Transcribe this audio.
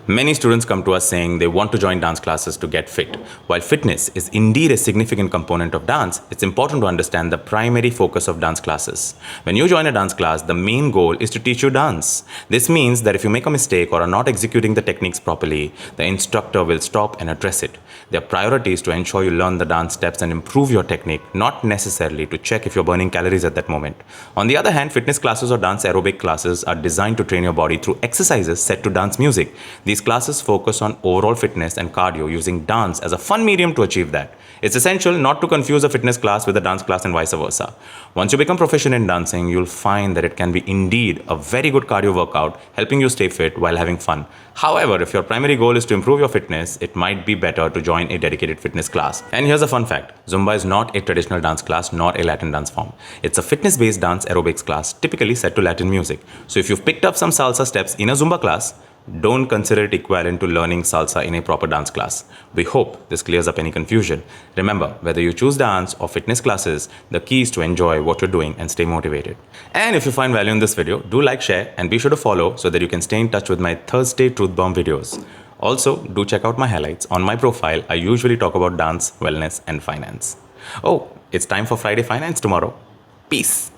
Many students come to us saying they want to join dance classes to get fit. While fitness is indeed a significant component of dance, it's important to understand the primary focus of dance classes. When you join a dance class, the main goal is to teach you dance. This means that if you make a mistake or are not executing the techniques properly, the instructor will stop and address it. Their priority is to ensure you learn the dance steps and improve your technique, not necessarily to check if you're burning calories at that moment. On the other hand, fitness classes or dance aerobic classes are designed to train your body through exercises set to dance music. These classes focus on overall fitness and cardio using dance as a fun medium to achieve that. It's essential not to confuse a fitness class with a dance class and vice versa. Once you become proficient in dancing, you'll find that it can be indeed a very good cardio workout, helping you stay fit while having fun. However, if your primary goal is to improve your fitness, it might be better to join a dedicated fitness class. And here's a fun fact. Zumba is not a traditional dance class nor a Latin dance form. It's a fitness-based dance aerobics class, typically set to Latin music. So if you've picked up some salsa steps in a Zumba class, don't consider it equivalent to learning salsa in a proper dance class. We hope this clears up any confusion. Remember, whether you choose dance or fitness classes, the key is to enjoy what you're doing and stay motivated. And if you find value in this video, do like, share, and be sure to follow so that you can stay in touch with my Thursday Truth Bomb videos. Also, do check out my highlights. On my profile, I usually talk about dance, wellness, and finance. Oh, it's time for Friday Finance tomorrow. Peace.